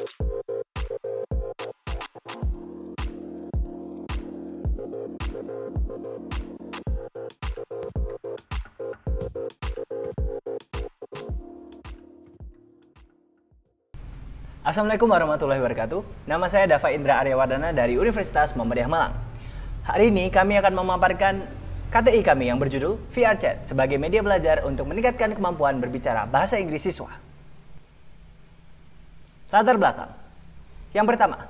Assalamualaikum warahmatullahi wabarakatuh. Nama saya Dava Indra Aryawardana dari Universitas Muhammadiyah Malang. Hari ini kami akan memaparkan KTI kami yang berjudul VR Chat sebagai media belajar untuk meningkatkan kemampuan berbicara bahasa Inggris siswa. Latar belakang. Yang pertama,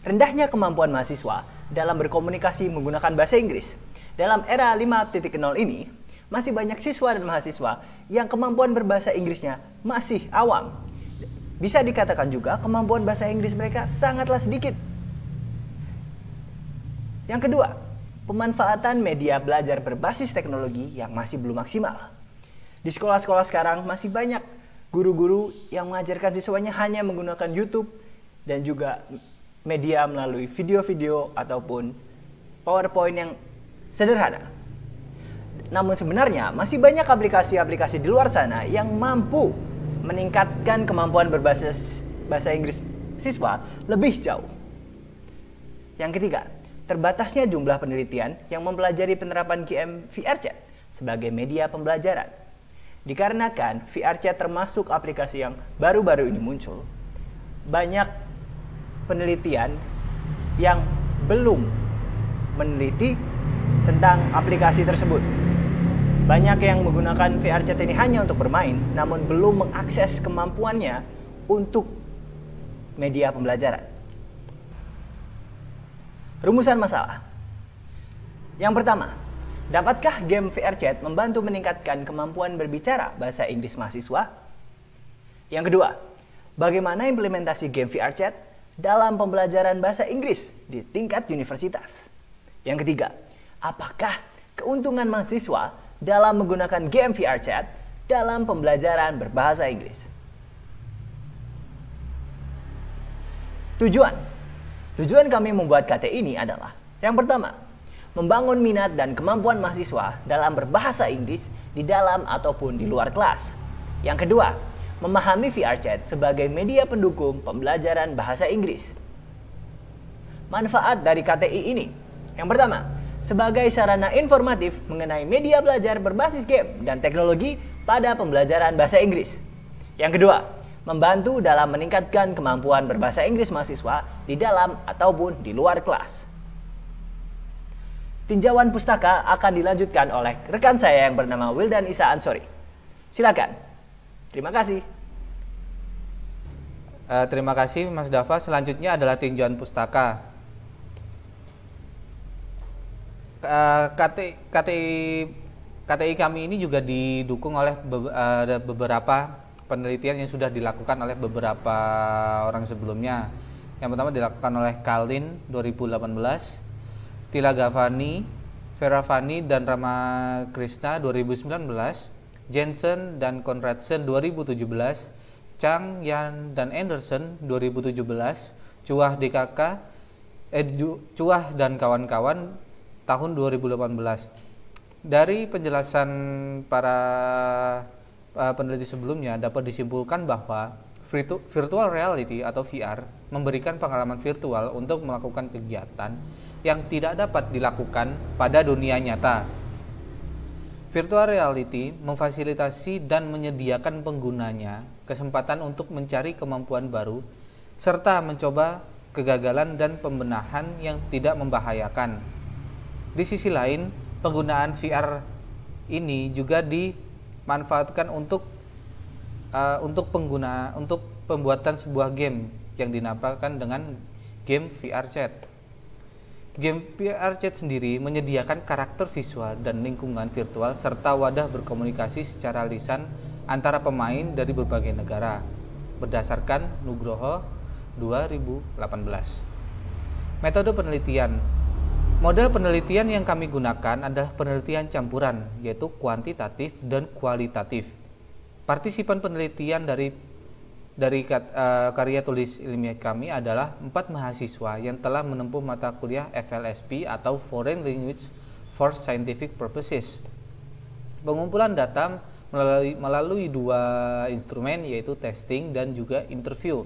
rendahnya kemampuan mahasiswa dalam berkomunikasi menggunakan bahasa Inggris. Dalam era 5.0 ini, masih banyak siswa dan mahasiswa yang kemampuan berbahasa Inggrisnya masih awam. Bisa dikatakan juga kemampuan bahasa Inggris mereka sangatlah sedikit. Yang kedua, pemanfaatan media belajar berbasis teknologi yang masih belum maksimal. Di sekolah-sekolah sekarang masih banyak guru-guru yang mengajarkan siswanya hanya menggunakan YouTube dan juga media melalui video-video ataupun PowerPoint yang sederhana. Namun sebenarnya masih banyak aplikasi-aplikasi di luar sana yang mampu meningkatkan kemampuan berbasis bahasa Inggris siswa lebih jauh. Yang ketiga, terbatasnya jumlah penelitian yang mempelajari penerapan game VR Chat sebagai media pembelajaran. Dikarenakan VR Chat termasuk aplikasi yang baru-baru ini muncul, banyak penelitian yang belum meneliti tentang aplikasi tersebut. Banyak yang menggunakan VR Chat ini hanya untuk bermain, namun belum mengakses kemampuannya untuk media pembelajaran. Rumusan masalah. Yang pertama, dapatkah game VR Chat membantu meningkatkan kemampuan berbicara bahasa Inggris mahasiswa? Yang kedua, bagaimana implementasi game VR Chat dalam pembelajaran bahasa Inggris di tingkat universitas? Yang ketiga, apakah keuntungan mahasiswa dalam menggunakan game VR Chat dalam pembelajaran berbahasa Inggris? Tujuan kami membuat KT ini adalah: yang pertama, membangun minat dan kemampuan mahasiswa dalam berbahasa Inggris di dalam ataupun di luar kelas. Yang kedua, memahami VR Chat sebagai media pendukung pembelajaran bahasa Inggris. Manfaat dari KTI ini: yang pertama, sebagai sarana informatif mengenai media belajar berbasis game dan teknologi pada pembelajaran bahasa Inggris. Yang kedua, membantu dalam meningkatkan kemampuan berbahasa Inggris mahasiswa di dalam ataupun di luar kelas. Tinjauan pustaka akan dilanjutkan oleh rekan saya yang bernama Wildan Isa Ansori. Silakan. Terima kasih. Terima kasih Mas Dava. Selanjutnya adalah tinjauan pustaka. KTI kami ini juga didukung oleh beberapa penelitian yang sudah dilakukan oleh beberapa orang sebelumnya. Yang pertama dilakukan oleh Kalin 2018, Tila Gavani, Vera Fani dan Rama Krishna 2019, Jensen dan Konradsen 2017, Chang, Yan dan Anderson 2017, Cuah dan kawan-kawan tahun 2018. Dari penjelasan para peneliti sebelumnya dapat disimpulkan bahwa virtual reality atau VR memberikan pengalaman virtual untuk melakukan kegiatan yang tidak dapat dilakukan pada dunia nyata. Virtual reality memfasilitasi dan menyediakan penggunanya kesempatan untuk mencari kemampuan baru serta mencoba kegagalan dan pembenahan yang tidak membahayakan. Di sisi lain, penggunaan VR ini juga dimanfaatkan untuk pembuatan sebuah game yang dinamakan dengan game VR Chat. Game VR Chat sendiri menyediakan karakter visual dan lingkungan virtual serta wadah berkomunikasi secara lisan antara pemain dari berbagai negara berdasarkan Nugroho 2018. Metode penelitian. Model penelitian yang kami gunakan adalah penelitian campuran, yaitu kuantitatif dan kualitatif. Partisipan penelitian dari karya tulis ilmiah kami adalah 4 mahasiswa yang telah menempuh mata kuliah FLSP atau Foreign Language for Scientific Purposes. Pengumpulan data melalui 2 instrumen, yaitu testing dan juga interview.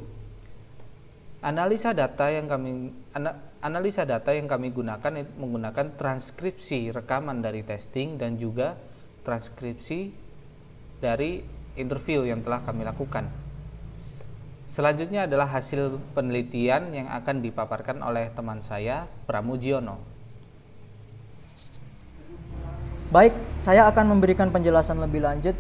Analisa data yang kami gunakan itu menggunakan transkripsi rekaman dari testing dan juga transkripsi dari interview yang telah kami lakukan. Selanjutnya adalah hasil penelitian yang akan dipaparkan oleh teman saya, Pramujiono. Baik, saya akan memberikan penjelasan lebih lanjut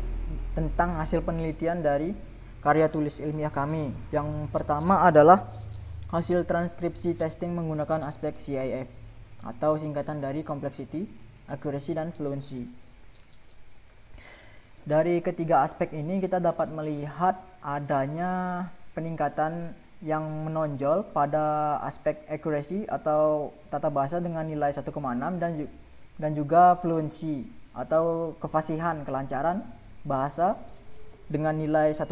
tentang hasil penelitian dari karya tulis ilmiah kami. Yang pertama adalah hasil transkripsi testing menggunakan aspek CIF atau singkatan dari Complexity, Accuracy, dan Fluency. Dari ketiga aspek ini kita dapat melihat adanya peningkatan yang menonjol pada aspek accuracy atau tata bahasa dengan nilai 1,6 dan juga fluency atau kefasihan, kelancaran bahasa dengan nilai 1,5.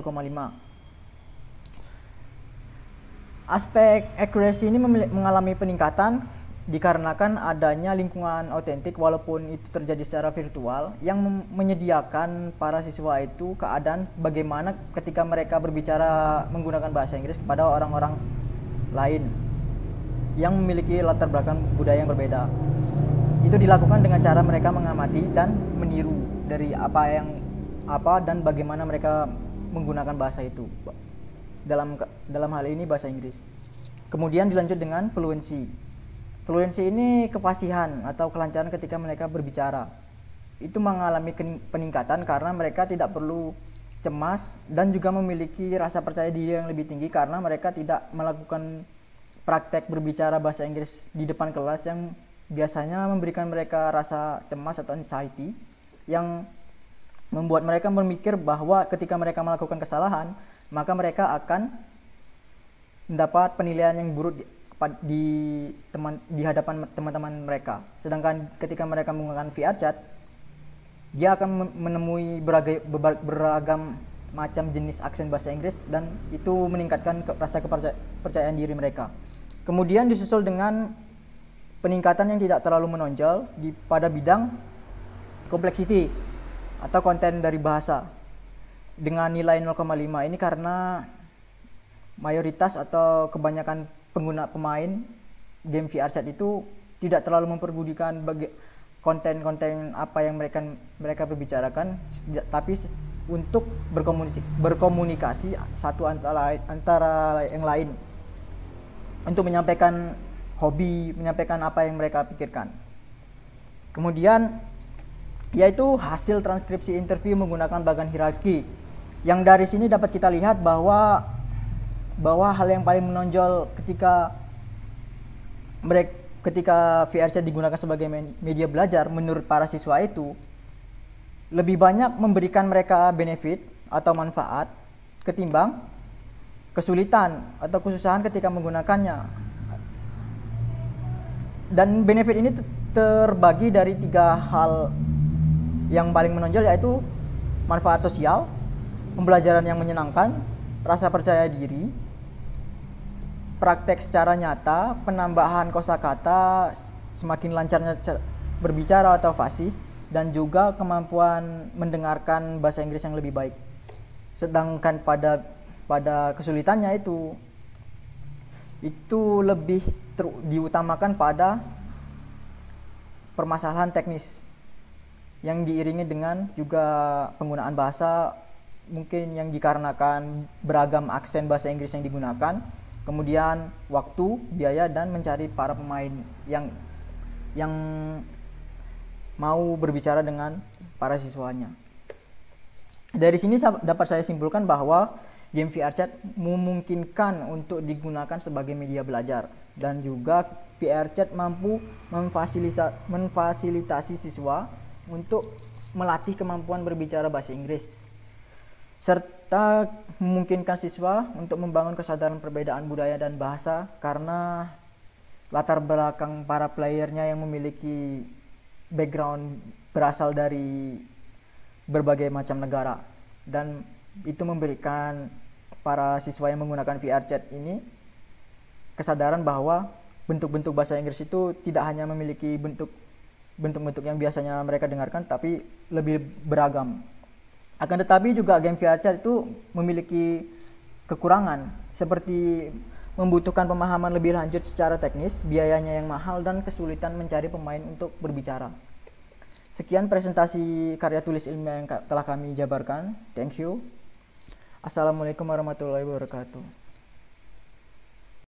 Aspek accuracy ini mengalami peningkatan dikarenakan adanya lingkungan autentik walaupun itu terjadi secara virtual yang menyediakan para siswa itu keadaan bagaimana ketika mereka berbicara menggunakan bahasa Inggris kepada orang-orang lain yang memiliki latar belakang budaya yang berbeda. Itu dilakukan dengan cara mereka mengamati dan meniru dari apa dan bagaimana mereka menggunakan bahasa itu. Dalam hal ini bahasa Inggris. Kemudian dilanjut dengan fluency. Fluency ini kefasihan atau kelancaran ketika mereka berbicara. Itu mengalami peningkatan karena mereka tidak perlu cemas dan juga memiliki rasa percaya diri yang lebih tinggi karena mereka tidak melakukan praktek berbicara bahasa Inggris di depan kelas yang biasanya memberikan mereka rasa cemas atau anxiety yang membuat mereka berpikir bahwa ketika mereka melakukan kesalahan, maka mereka akan mendapat penilaian yang buruk di hadapan teman-teman mereka. Sedangkan ketika mereka menggunakan VRChat, dia akan menemui beragam macam jenis aksen bahasa Inggris dan itu meningkatkan rasa kepercayaan diri mereka. Kemudian disusul dengan peningkatan yang tidak terlalu menonjol pada bidang complexity atau konten dari bahasa dengan nilai 0,5. Ini karena mayoritas atau kebanyakan pemain game VRChat itu tidak terlalu memperdulikan konten-konten apa yang mereka berbicarakan, tapi untuk berkomunikasi satu antara yang lain untuk menyampaikan hobi, menyampaikan apa yang mereka pikirkan. Kemudian yaitu hasil transkripsi interview menggunakan bagan hierarki. Yang dari sini dapat kita lihat bahwa hal yang paling menonjol ketika VRChat digunakan sebagai media belajar menurut para siswa itu lebih banyak memberikan mereka benefit atau manfaat ketimbang kesulitan atau kesusahan ketika menggunakannya. Dan benefit ini terbagi dari 3 hal yang paling menonjol, yaitu manfaat sosial, pembelajaran yang menyenangkan, rasa percaya diri, praktek secara nyata, penambahan kosakata, semakin lancarnya berbicara atau fasih, dan juga kemampuan mendengarkan bahasa Inggris yang lebih baik. Sedangkan pada kesulitannya itu lebih diutamakan pada permasalahan teknis yang diiringi dengan juga penggunaan bahasa mungkin yang dikarenakan beragam aksen bahasa Inggris yang digunakan, kemudian waktu, biaya, dan mencari para pemain yang mau berbicara dengan para siswanya. Dari sini dapat saya simpulkan bahwa game VRChat memungkinkan untuk digunakan sebagai media belajar dan juga VRChat mampu memfasilitasi siswa untuk melatih kemampuan berbicara bahasa Inggris serta memungkinkan siswa untuk membangun kesadaran perbedaan budaya dan bahasa karena latar belakang para playernya yang memiliki background berasal dari berbagai macam negara, dan itu memberikan para siswa yang menggunakan VRChat ini kesadaran bahwa bentuk-bentuk bahasa Inggris itu tidak hanya memiliki bentuk-bentuk yang biasanya mereka dengarkan, tapi lebih beragam. Akan tetapi juga game VRChat itu memiliki kekurangan seperti membutuhkan pemahaman lebih lanjut secara teknis, biayanya yang mahal, dan kesulitan mencari pemain untuk berbicara. Sekian presentasi karya tulis ilmiah yang telah kami jabarkan. Thank you. Assalamualaikum warahmatullahi wabarakatuh.